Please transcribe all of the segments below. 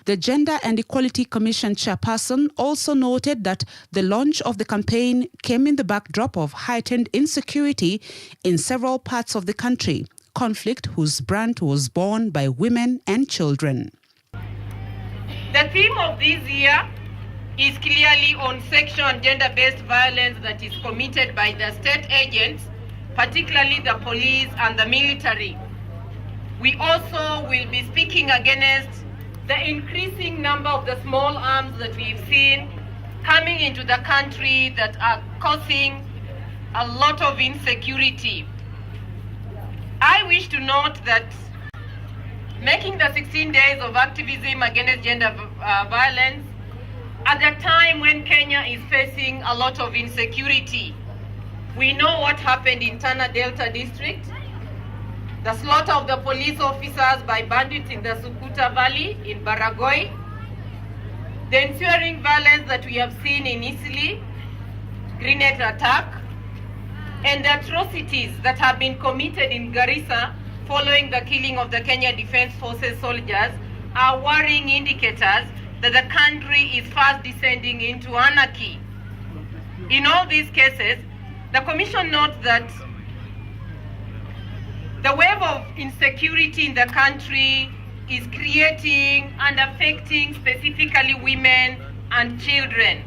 The Gender and Equality Commission chairperson also noted that the launch of the campaign came in the backdrop of heightened insecurity in several parts of the country, conflict whose brunt was borne by women and children. The theme of this year is clearly on sexual and gender-based violence that is committed by the state agents, particularly the police and the military. We also will be speaking against the increasing number of the small arms that we've seen coming into the country that are causing a lot of insecurity. I wish to note that making the 16 days of activism against gender violence at the time when Kenya is facing a lot of insecurity. We know what happened in Tana Delta district, the slaughter of the police officers by bandits in the Sukuta Valley in Baragoi, the ensuing violence that we have seen in Isili, grenade attack, and the atrocities that have been committed in Garissa following the killing of the Kenya Defence Forces soldiers are worrying indicators that the country is fast descending into anarchy. In all these cases, the Commission notes that the wave of insecurity in the country is creating and affecting specifically women and children.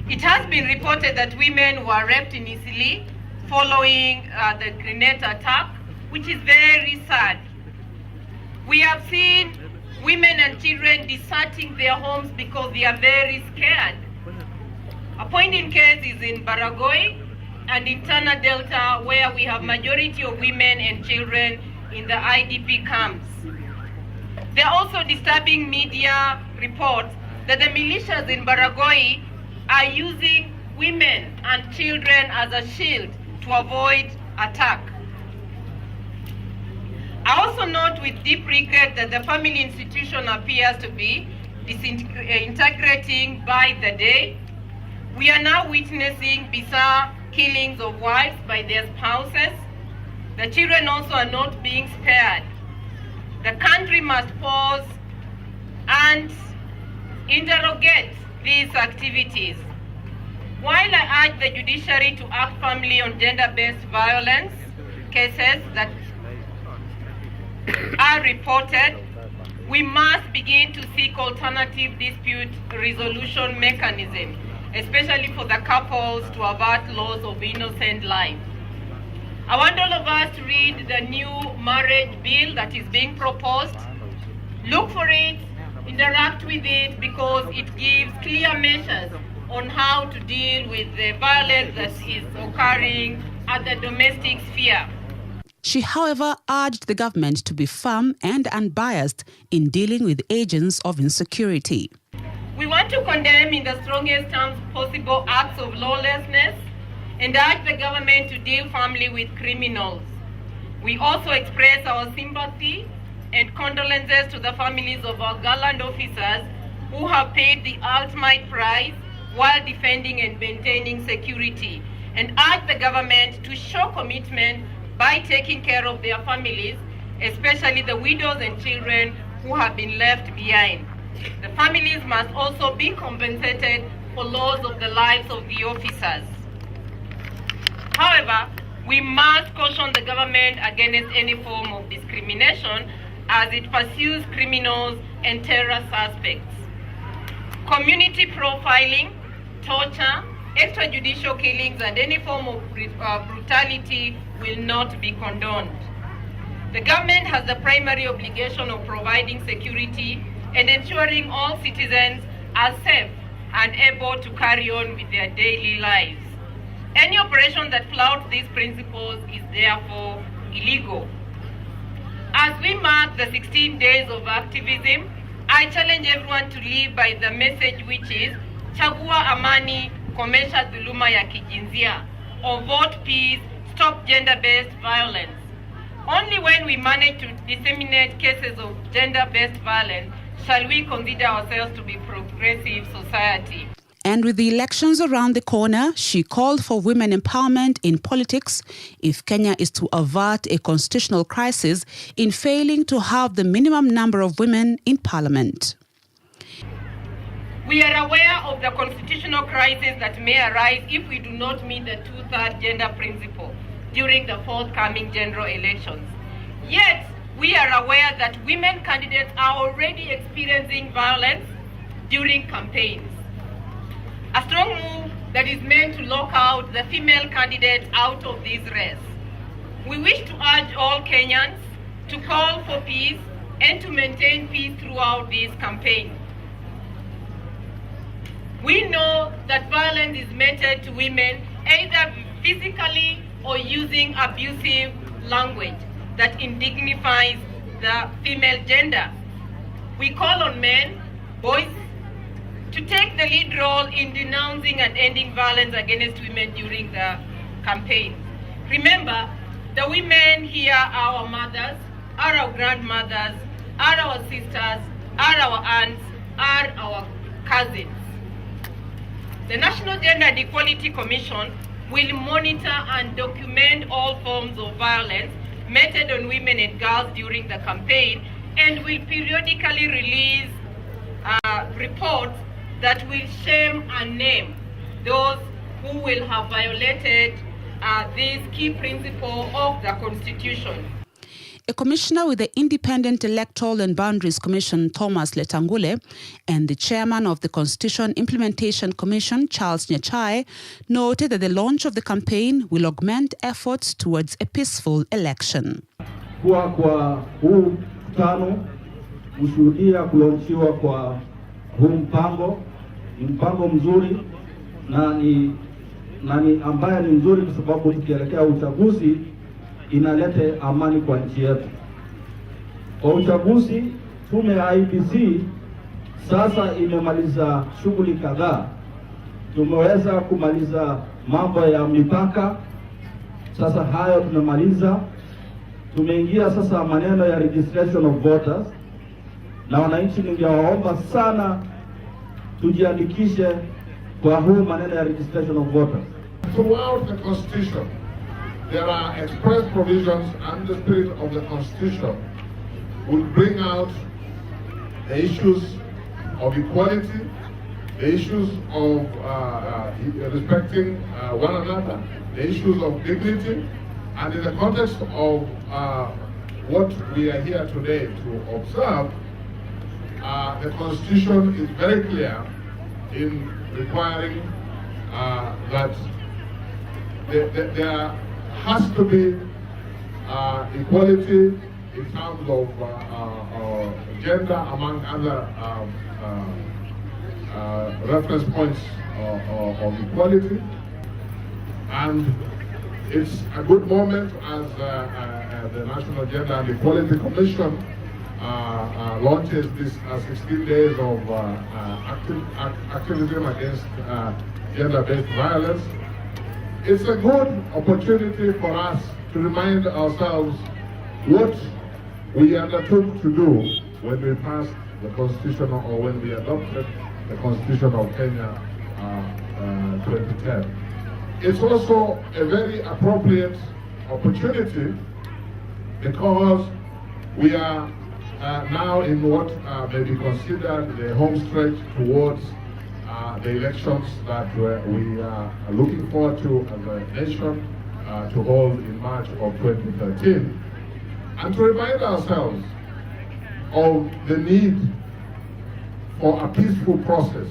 It has been reported that women were raped in Isili following the grenade attack, which is very sad. We have seen women and children deserting their homes because they are very scared. A point in case is in Baragoi and in Tana Delta, where we have majority of women and children in the IDP camps. There are also disturbing media reports that the militias in Baragoi are using women and children as a shield to avoid attack. I also note with deep regret that the family institution appears to be disintegrating by the day. We are now witnessing bizarre killings of wives by their spouses. The children also are not being spared. The country must pause and interrogate these activities. While I urge the judiciary to act firmly on gender-based violence cases that are reported, we must begin to seek alternative dispute resolution mechanisms, especially for the couples, to avert loss of innocent lives. I want all of us to read the new marriage bill that is being proposed. Look for it, interact with it, because it gives clear measures on how to deal with the violence that is occurring at the domestic sphere. She, however, urged the government to be firm and unbiased in dealing with agents of insecurity. We want to condemn in the strongest terms possible acts of lawlessness and urge the government to deal firmly with criminals. We also express our sympathy and condolences to the families of our gallant officers who have paid the ultimate price while defending and maintaining security, and urge the government to show commitment by taking care of their families, especially the widows and children who have been left behind. The families must also be compensated for loss of the lives of the officers. However, we must caution the government against any form of discrimination as it pursues criminals and terror suspects. Community profiling, torture, extrajudicial killings, and any form of brutality will not be condoned. The government has the primary obligation of providing security and ensuring all citizens are safe and able to carry on with their daily lives. Any operation that flouts these principles is therefore illegal. As we mark the 16 days of activism, I challenge everyone to live by the message which is Chagua Amani, Komesha Dhuluma ya Kijinsia, or vote peace, stop gender-based violence. Only when we manage to disseminate cases of gender-based violence shall we consider ourselves to be progressive society. And with the elections around the corner, she called for women empowerment in politics if Kenya is to avert a constitutional crisis in failing to have the minimum number of women in parliament. We are aware of the constitutional crisis that may arise if we do not meet the two-thirds gender principle during the forthcoming general elections. Yet, we are aware that women candidates are already experiencing violence during campaigns. A strong move that is meant to lock out the female candidates out of this race. We wish to urge all Kenyans to call for peace and to maintain peace throughout this campaign. We know that violence is meted to women either physically or using abusive language that indignifies the female gender. We call on men, boys, to take the lead role in denouncing and ending violence against women during the campaign. Remember, the women here are our mothers, are our grandmothers, are our sisters, are our aunts, are our cousins. The National Gender and Equality Commission will monitor and document all forms of violence meted on women and girls during the campaign and will periodically release reports that will shame and name those who will have violated this key principle of the Constitution. A commissioner with the Independent Electoral and Boundaries Commission, Thomas Letangule, and the chairman of the Constitution Implementation Commission, Charles Nyachai, noted that the launch of the campaign will augment efforts towards a peaceful election. Kwa huu mkutano kushuhudia kulaunchiwa kwa huu mpango, ni mpango mzuri na ni ambaye ni mzuri kwa sababu tukielekea uchaguzi inalete amani kwa nchi yetu. Kwa uchaguzi, tume ya IEBC sasa imemaliza shughuli kadhaa. Tumeweza kumaliza mambo ya mipaka, sasa hayo tumemaliza. Tumeingia sasa maneno ya registration of voters, na wananchi ningewaomba sana tujiandikishe kwa huu maneno ya registration of voters. Throughout the Constitution, there are express provisions, and the spirit of the Constitution will bring out the issues of equality, the issues of respecting one another, the issues of dignity, and in the context of what we are here today to observe, the Constitution is very clear in requiring that there has to be equality in terms of gender among other reference points of equality. And it's a good moment as the National Gender and Equality Commission launches this 16 days of activism against gender-based violence. It's a good opportunity for us to remind ourselves what we undertook to do when we passed the Constitution or when we adopted the Constitution of Kenya 2010. It's also a very appropriate opportunity because we are now in what may be considered the home stretch towards the elections that we are looking forward to as a nation to hold in March of 2013, and to remind ourselves of the need for a peaceful process,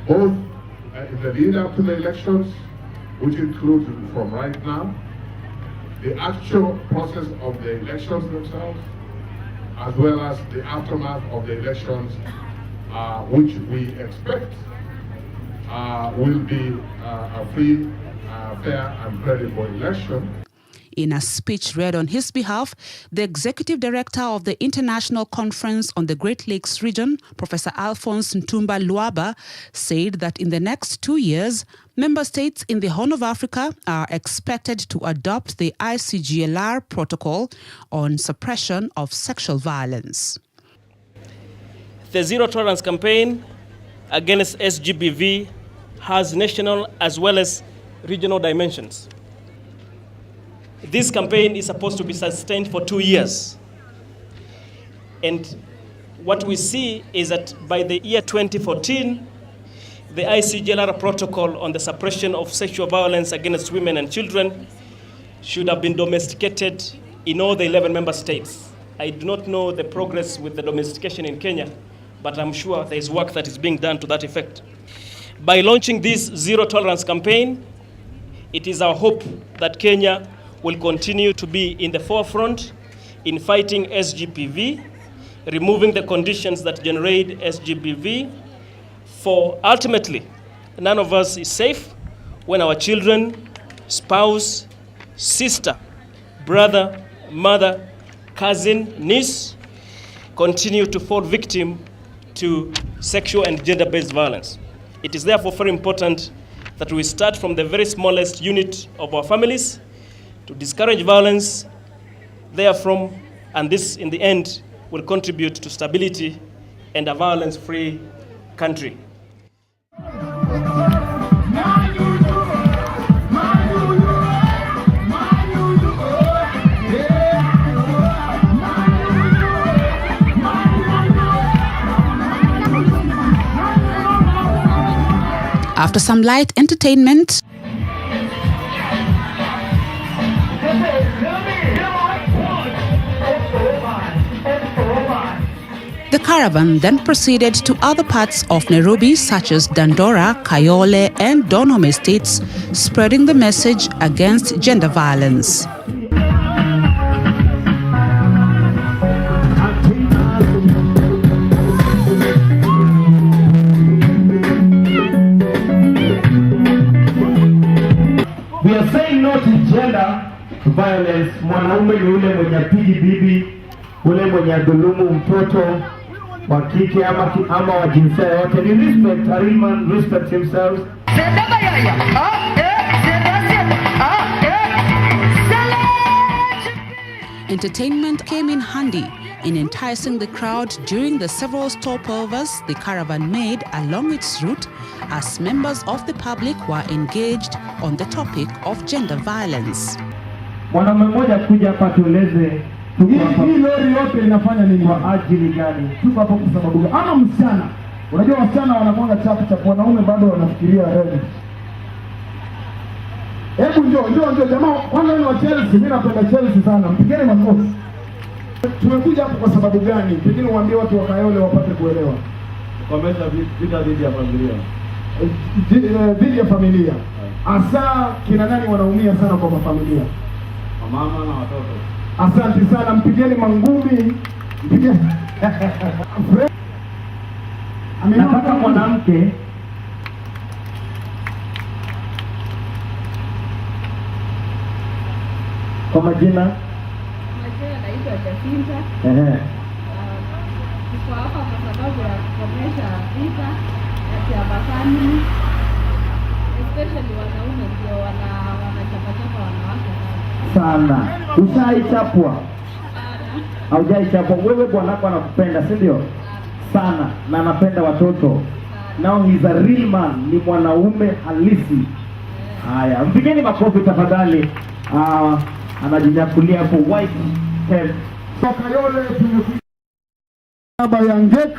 both in the lead up to the elections, which includes from right now, the actual process of the elections themselves, as well as the aftermath of the elections, which we expect will be a free, fair and credible election. In a speech read on his behalf, the Executive Director of the International Conference on the Great Lakes Region, Professor Alphonse Ntumba Luaba, said that in the next 2 years, member states in the Horn of Africa are expected to adopt the ICGLR protocol on suppression of sexual violence. The Zero Tolerance campaign against SGBV has national as well as regional dimensions. This campaign is supposed to be sustained for 2 years. And what we see is that by the year 2014, the ICJLR protocol on the suppression of sexual violence against women and children should have been domesticated in all the 11 member states. I do not know the progress with the domestication in Kenya, but I'm sure there is work that is being done to that effect. By launching this zero tolerance campaign, it is our hope that Kenya will continue to be in the forefront in fighting SGBV, removing the conditions that generate SGBV, for ultimately, none of us is safe when our children, spouse, sister, brother, mother, cousin, niece continue to fall victim to sexual and gender-based violence. It is therefore very important that we start from the very smallest unit of our families to discourage violence therefrom, and this in the end will contribute to stability and a violence-free country. After some light entertainment, the caravan then proceeded to other parts of Nairobi such as Dandora, Kayole and Donholm estates, spreading the message against gender violence. We are saying no to gender violence. Mwanaume ni ule mwenye apigi bibi, ule mwenye adhulumu mtoto wa kike ama wa jinsia yote. Ni respect, a real man respects himself. Entertainment came in handy in enticing the crowd during the several stopovers the caravan made along its route, as members of the public were engaged on the topic of gender violence. Mwanaume mmoja kuja hapa tueleze hii lori yote inafanya nini kwa ajili gani? Tuko hapo kwa sababu gani? Ama msichana. Unajua wasichana wanamwanga chapu, wanaume bado wanafikiria redi. Hebu njoo jamaa, kwanza ni wa Chelsea, mimi napenda Chelsea sana. Mpigeni makofi. Tumekuja hapo kwa sababu gani? Pengine uambie watu wa Kayole wapate kuelewa. Kukomesha vita dhidi ya familia. Dhidi ya familia. Asa kina nani wanaumia sana kwa familia? Mama na watoto. Asante sana, mpigeni mangumi. Mpigeni. Nataka mwanamke kwa majina naitwa Jacinta. Tuko hapa kwa sababu ya kukomesha vita kati ya family, especially wanaume ndio wanachapa wanawake sana. Ushaichapwa? Haujaichapwa? Wewe bwanako anakupenda, si ndio? Sana, na anapenda watoto. Now he's a real man, ni mwanaume halisi. Haya, mpigeni makofi tafadhali. Anajinyakulia hapo white head. Kayole tumekuja ya Ngec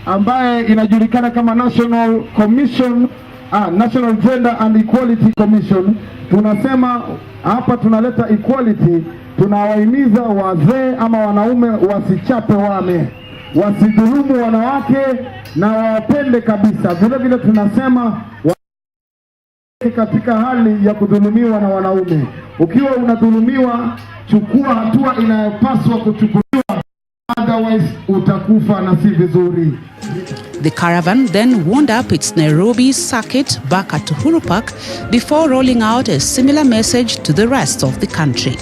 ambaye inajulikana kama National Gender and Equality Commission. Tunasema hapa tunaleta equality, tunawahimiza wazee ama wanaume wasichape wasidhulumu wanawake na wawapende kabisa. Vile vile tunasema katika hali ya kudhulumiwa na wanaume. Ukiwa unadhulumiwa, chukua hatua inayopaswa kuchukuliwa, otherwise utakufa na si vizuri. The caravan then wound up its Nairobi circuit back at Uhuru Park before rolling out a similar message to the rest of the country.